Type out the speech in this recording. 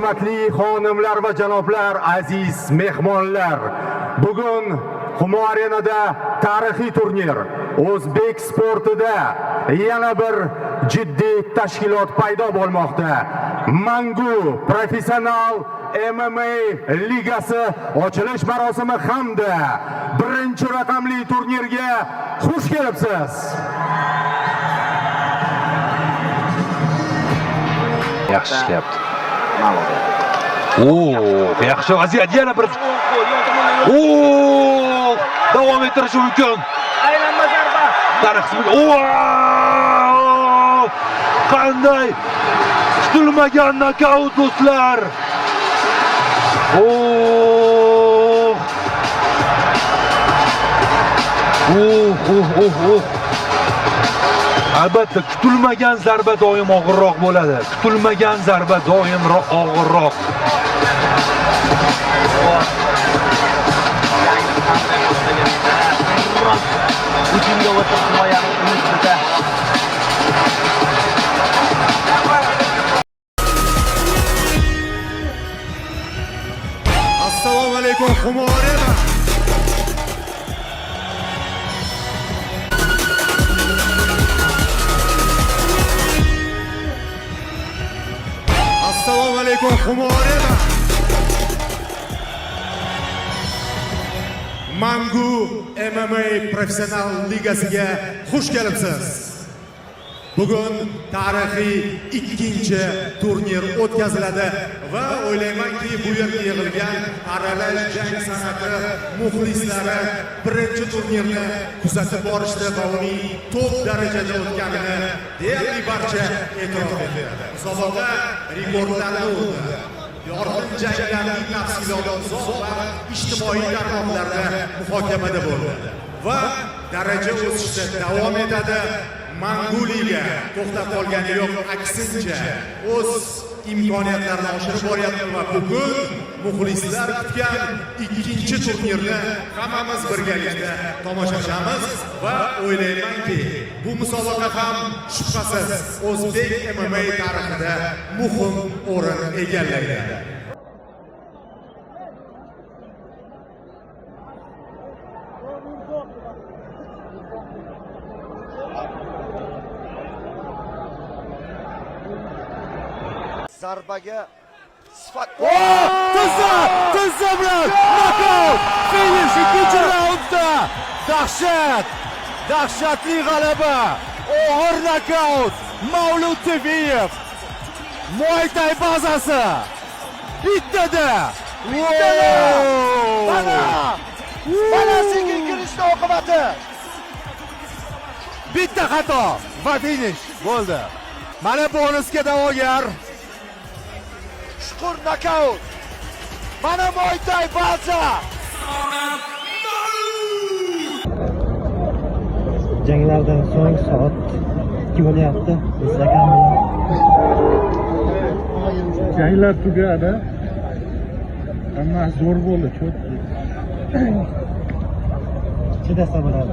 Hurmatli xonimlar va janoblar, aziz mehmonlar, bugun Humo Arenada tarixiy turnir o'zbek sportida yana bir jiddiy tashkilot paydo bo'lmoqda. Mangu professional MMA ligasi ochilish marosimi hamda birinchi raqamli turnirga xush kelibsiz. Yaxshi ishlayapti. Yaxshi vaziyat, yana bir. Davom ettirish mumkin. Aylanma zarba. Tarixsiz. Qanday kutilmagan nokaut do'stlar. Albatta kutilmagan zarba doim og'irroq bo'ladi. Kutilmagan zarba doim og'irroq. Hujumga o'tib himoyani unutdi. Assalomu alaykum Humo Arena. Assalomu alaykum Humo Arena. Mangu MMA professional ligasiga xush kelibsiz. Bugun tarixiy ikkinchi turnir o'tkaziladi va o'ylaymanki bu yerga yig'ilgan aralash jang san'ati muxlislari birinchi turnirni kuzatib borishdi va uning top darajada o'tganini deyarli barcha e'tirof etdi. Musobaqa rekordlarni urdi. Yorqin janglarning tafsiloti uzoq va ijtimoiy tarmoqlarda muhokamada bo'ldi va daraja o'sishda davom etadi. Mangu liga to'xtab qolgani yo'q, aksincha o'z imkoniyatlarini oshirib boryapti va bugun muxlislar kutgan ikkinchi turnirni hammamiz birgalikda tomoshabamiz va o'ylaymanki bu musobaqa ham shubhasiz o'zbek MMA tarixida muhim o'rin egallaydi. Zarbaga sifat. Tuzza bilan nokaut! Finish ikkinchi raundda. Dahshatli g'alaba. Og'ir nokaut. Mavlud Tebiyev. Muay Thai bazasi. Bittada. Mana sekin kirishning oqibati. Bitta xato va finish bo'ldi. Mana bonusga da'vogar. Chuqur nokaut. Mana Muay Thai baza. Janglardan so'ng soat 2 bo'lyapti. Instagram bilan janglar tugadi. Hamma zo'r bo'ldi, cho'p. chidasa bo'ladi.